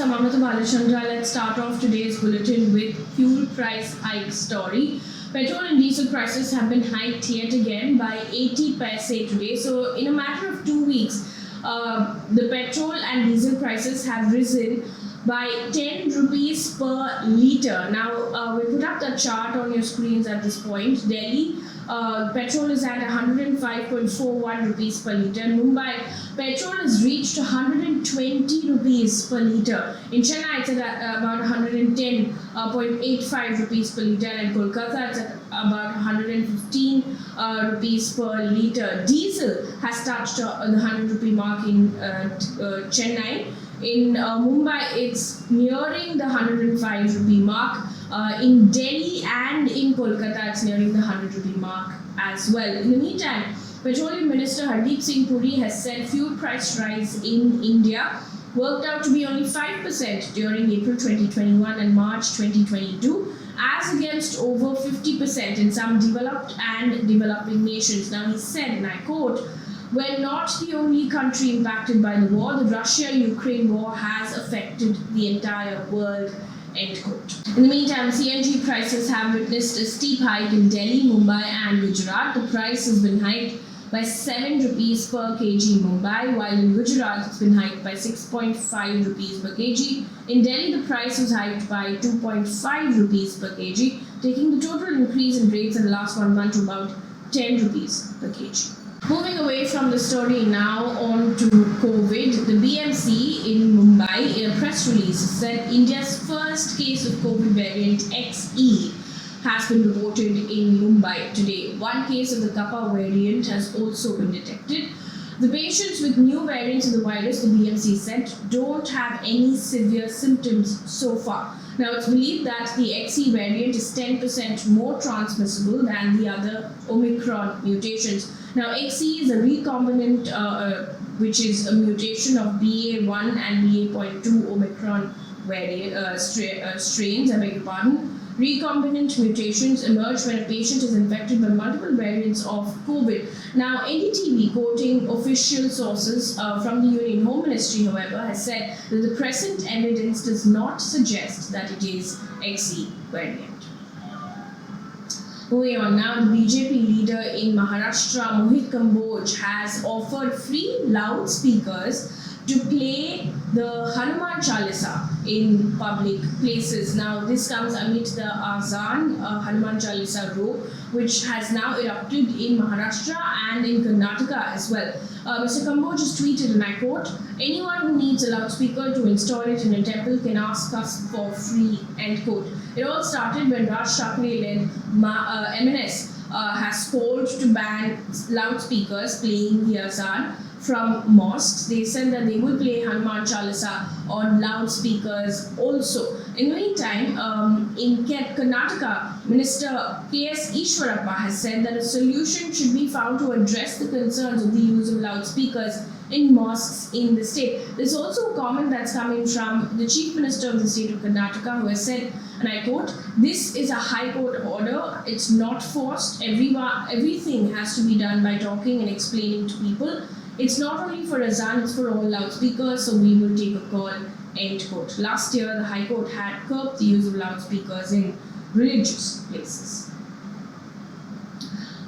I'm Amrita Balachandra. Let's start off today's bulletin with fuel price hike story. Petrol and diesel prices have been hiked yet again by 80 paise today. So, in a matter of 2 weeks, the petrol and diesel prices have risen by 10 rupees per litre. Now, we put up the chart on your screens at this point. Delhi, petrol is at 105.41 rupees per litre. Mumbai, petrol has reached 120 rupees per litre. In Chennai, it's at about 110.85 rupees per litre. And in Kolkata, it's at about 115 rupees per litre. Diesel has touched the 100 rupee mark in Chennai. In Mumbai, it's nearing the 105 rupee mark. In Delhi and in Kolkata, it's nearing the 100 rupee mark as well. In the meantime, Petroleum Minister Hardeep Singh Puri has said fuel price rise in India worked out to be only 5% during April 2021 and March 2022, as against over 50% in some developed and developing nations. Now, he said, and I quote, "We're not the only country impacted by the war. The Russia-Ukraine war has affected the entire world." End quote. In the meantime, CNG prices have witnessed a steep hike in Delhi, Mumbai and Gujarat. The price has been hiked by 7 rupees per kg in Mumbai, while in Gujarat it's been hiked by 6.5 rupees per kg. In Delhi, the price was hiked by 2.5 rupees per kg, taking the total increase in rates in the last 1 month to about 10 rupees per kg. Moving away from the story now on to COVID, the BMC in Mumbai, in a press release, said India's first case of COVID variant XE has been reported in Mumbai today. One case of the Kappa variant has also been detected. The patients with new variants of the virus, the BMC said, don't have any severe symptoms so far. Now, it's believed that the XE variant is 10% more transmissible than the other Omicron mutations. Now, XE is a recombinant, which is a mutation of BA1 and BA.2 Omicron strains, I beg your pardon. Recombinant mutations emerge when a patient is infected by multiple variants of COVID. Now, NDTV, quoting official sources from the Union Home Ministry, however, has said that the present evidence does not suggest that it is XE variant. Moving on now, the BJP leader in Maharashtra, Mohit Kamboj, has offered free loudspeakers to play the Hanuman Chalisa in public places. Now, this comes amid the Azan Hanuman Chalisa row, which has now erupted in Maharashtra and in Karnataka as well. Mr. Kamboj has tweeted, and I quote, "Anyone who needs a loudspeaker to install it in a temple can ask us for free," end quote. It all started when Raj Thackeray-led MNS has called to ban loudspeakers playing the Azan from mosques. They said that they would play Hanuman Chalisa on loudspeakers also. In the meantime, in Karnataka, Minister K.S. Ishwarappa has said that a solution should be found to address the concerns of the use of loudspeakers in mosques in the state. There's also a comment that's coming from the Chief Minister of the state of Karnataka, who has said, and I quote, "This is a High Court order. It's not forced. Everything has to be done by talking and explaining to people. It's not only for Azan, it's for all loudspeakers, so we will take a call," end quote. Last year, the High Court had curbed the use of loudspeakers in religious places.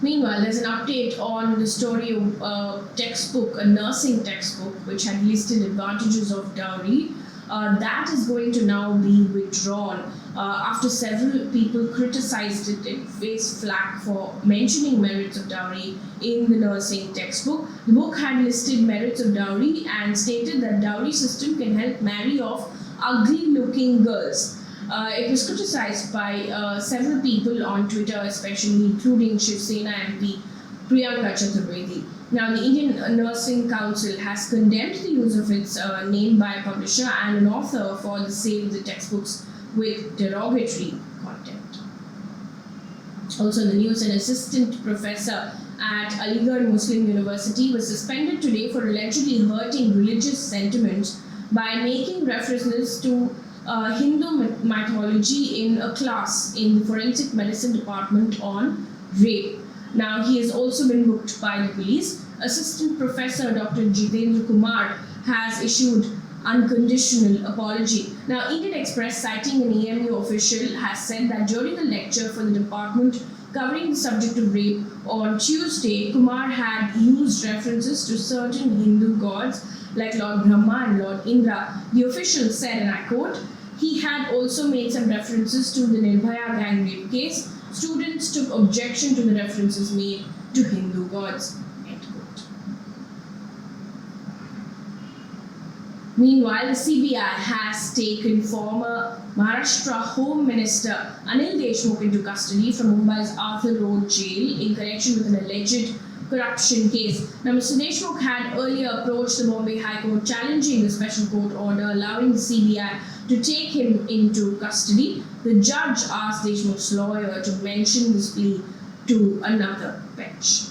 Meanwhile, there's an update on the story of a textbook, a nursing textbook, which had listed advantages of dowry. That is going to now be withdrawn after several people criticized it and faced flack for mentioning merits of dowry in the nursing textbook. The book had listed merits of dowry and stated that dowry system can help marry off ugly-looking girls. It was criticized by several people on Twitter, especially including Shiv Sena MP Priyanka Chaturvedi. Now, the Indian Nursing Council has condemned the use of its name by a publisher and an author for the sale of the textbooks with derogatory content. Also in the news, an assistant professor at Aligarh Muslim University was suspended today for allegedly hurting religious sentiments by making references to Hindu mythology in a class in the forensic medicine department on rape. Now, he has also been booked by the police. Assistant Professor Dr. Jitendra Kumar has issued unconditional apology. Now, Indian Express, citing an EMU official, has said that during a lecture for the department covering the subject of rape on Tuesday, Kumar had used references to certain Hindu gods like Lord Brahma and Lord Indra. The official said, and I quote, he had also made some references to the Nirbhaya gang rape case. Students took objection to the references made to Hindu gods. End quote. Meanwhile, the CBI has taken former Maharashtra Home Minister Anil Deshmukh into custody from Mumbai's Arthur Road jail in connection with an alleged corruption case. Now, Mr. Deshmukh had earlier approached the Bombay High Court challenging the special court order allowing the CBI to take him into custody. The judge asked Deshmukh's lawyer to mention this plea to another bench.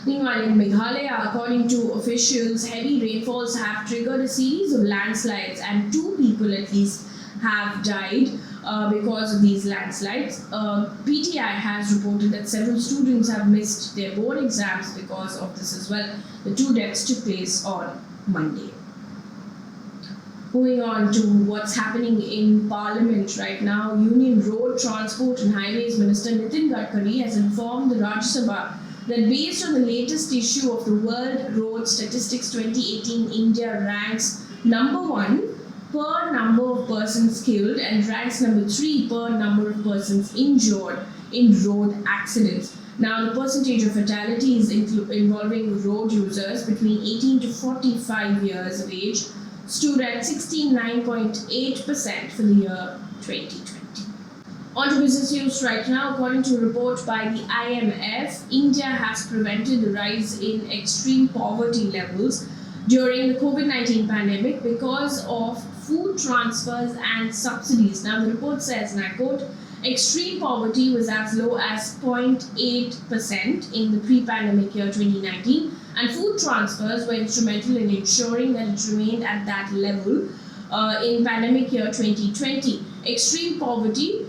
Meanwhile, in Meghalaya, according to officials, heavy rainfalls have triggered a series of landslides and 2 people at least have died because of these landslides. PTI has reported that several students have missed their board exams because of this as well. The 2 deaths took place on Monday. Moving on to what's happening in Parliament right now, Union Road Transport and Highways Minister Nitin Gadkari has informed the Rajya Sabha that based on the latest issue of the World Road Statistics 2018, India ranks number 1 per number of persons killed and ranks number 3 per number of persons injured in road accidents. Now, the percentage of fatalities involving road users between 18 to 45 years of age stood at 69.8% for the year 2020. On to business news right now. According to a report by the IMF, India has prevented the rise in extreme poverty levels during the COVID-19 pandemic because of food transfers and subsidies. Now, the report says, and I quote, extreme poverty was as low as 0.8% in the pre-pandemic year 2019, and food transfers were instrumental in ensuring that it remained at that level in pandemic year 2020. Extreme poverty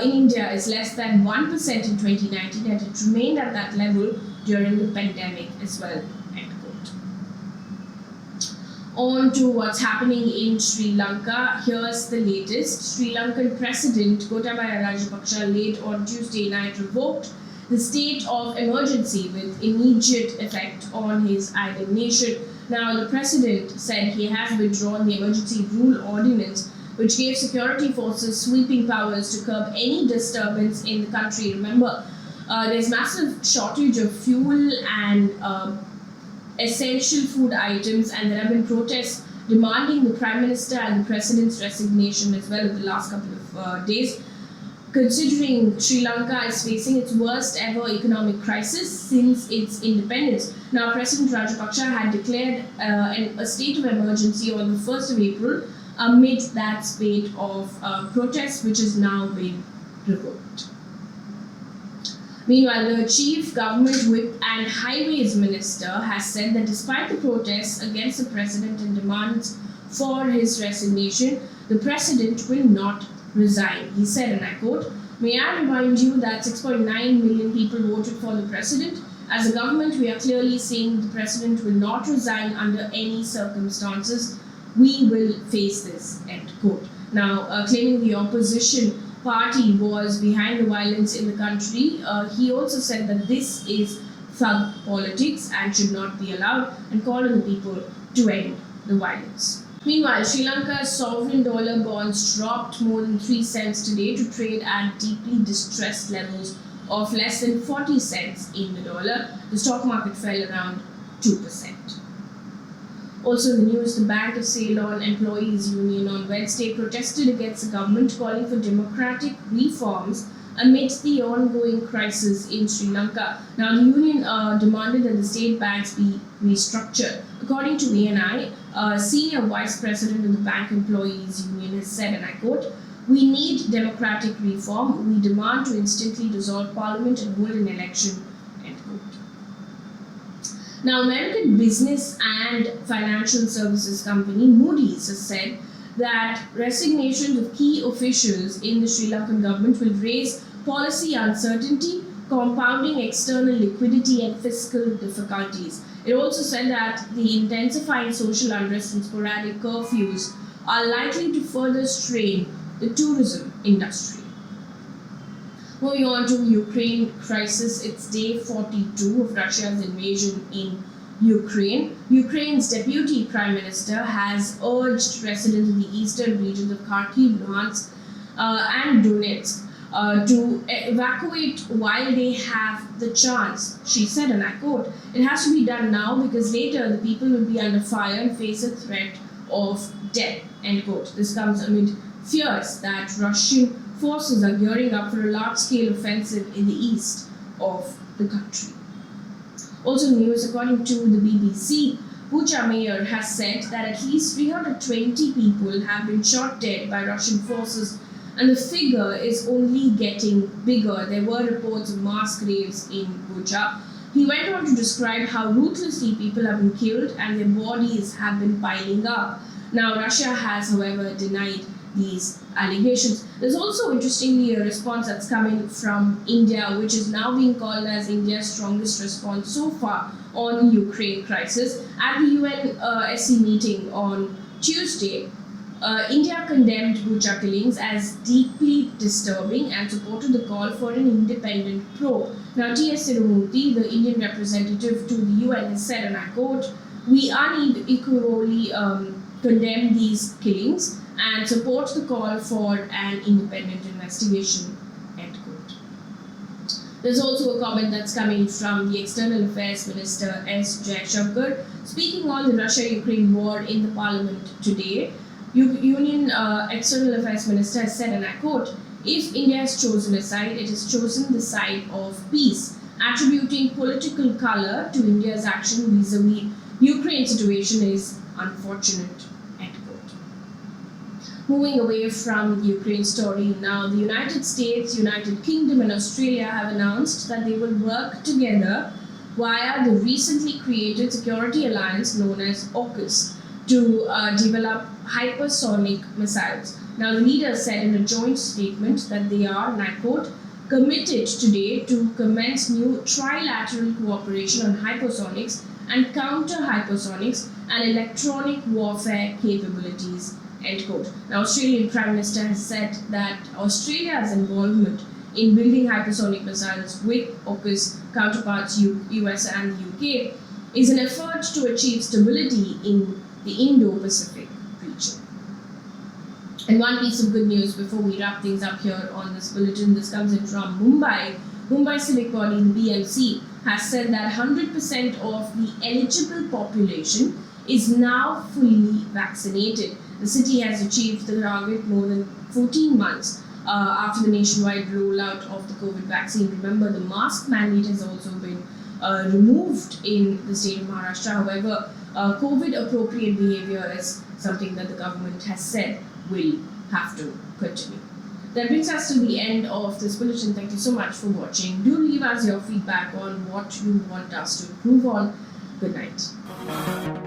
in India is less than 1% in 2019, and it remained at that level during the pandemic as well. End quote. On to what's happening in Sri Lanka. Here's the latest. Sri Lankan President Gotabaya Rajapaksa late on Tuesday night revoked the state of emergency with immediate effect on his island nation. Now, the president said he has withdrawn the emergency rule ordinance, which gave security forces sweeping powers to curb any disturbance in the country. Remember, there's massive shortage of fuel and essential food items, and there have been protests demanding the Prime Minister and the President's resignation as well in the last couple of days. Considering Sri Lanka is facing its worst ever economic crisis since its independence. Now, President Rajapaksa had declared a state of emergency on the 1st of April amid that spate of protests, which has now been revoked. Meanwhile, the Chief Government Whip and Highways Minister has said that despite the protests against the President and demands for his resignation, the President will not resign. He said, and I quote, "May I remind you that 6.9 million people voted for the President. As a government, we are clearly saying the President will not resign under any circumstances. We will face this," end quote. Now, claiming the opposition party was behind the violence in the country, he also said that this is thug politics and should not be allowed, and called on the people to end the violence. Meanwhile, Sri Lanka's sovereign dollar bonds dropped more than 3 cents today to trade at deeply distressed levels of less than 40 cents in the dollar. The stock market fell around 2%. Also in the news, the Bank of Ceylon Employees Union on Wednesday protested against the government, calling for democratic reforms amidst the ongoing crisis in Sri Lanka. Now, the union demanded that the state banks be restructured. According to ANI, Senior Vice President of the Bank Employees Union has said, and I quote, "We need democratic reform. We demand to instantly dissolve Parliament and hold an election," end quote. Now, American business and financial services company Moody's has said that resignations of key officials in the Sri Lankan government will raise policy uncertainty, compounding external liquidity and fiscal difficulties. It also said that the intensifying social unrest and sporadic curfews are likely to further strain the tourism industry. Moving on to Ukraine crisis, it's day 42 of Russia's invasion in Ukraine. Ukraine's deputy prime minister has urged residents in the eastern regions of Kharkiv, Luhansk, and Donetsk to evacuate while they have the chance. She said, and I quote, "It has to be done now because later the people will be under fire and face a threat of death," end quote. This comes amid fears that Russian forces are gearing up for a large-scale offensive in the east of the country. Also news, according to the BBC, Bucha mayor has said that at least 320 people have been shot dead by Russian forces, and the figure is only getting bigger. There were reports of mass graves in Bucha. He went on to describe how ruthlessly people have been killed and their bodies have been piling up. Now, Russia has, however, denied these allegations. There's also, interestingly, a response that's coming from India, which is now being called as India's strongest response so far on the Ukraine crisis. At the UN SC meeting on Tuesday, India condemned Bucha killings as deeply disturbing and supported the call for an independent probe. Now, T.S. Tirumurti, the Indian representative to the UN, has said, and I quote, "We unequivocally condemn these killings and support the call for an independent investigation," end quote. There's also a comment that's coming from the External Affairs Minister S. Jaishankar, speaking on the Russia-Ukraine war in the Parliament today. Union External Affairs Minister has said, and I quote, "If India has chosen a side, it has chosen the side of peace, attributing political color to India's action vis-a-vis Ukraine situation is unfortunate," end quote. Moving away from the Ukraine story now, the United States, United Kingdom and Australia have announced that they will work together via the recently created security alliance known as AUKUS to develop hypersonic missiles. Now, the leaders said in a joint statement that they are, and I quote, "committed today to commence new trilateral cooperation on hypersonics and counter-hypersonics and electronic warfare capabilities," end quote. Now, Australian Prime Minister has said that Australia's involvement in building hypersonic missiles with AUKUS counterparts US and the UK is an effort to achieve stability in the Indo-Pacific region. And one piece of good news before we wrap things up here on this bulletin, this comes in from Mumbai. Mumbai civic body, the BMC, has said that 100% of the eligible population is now fully vaccinated. The city has achieved the target more than 14 months after the nationwide rollout of the COVID vaccine. Remember, the mask mandate has also been removed in the state of Maharashtra. However, COVID-appropriate behavior is something that the government has said will have to continue. That brings us to the end of this bulletin. Thank you so much for watching. Do leave us your feedback on what you want us to improve on. Good night.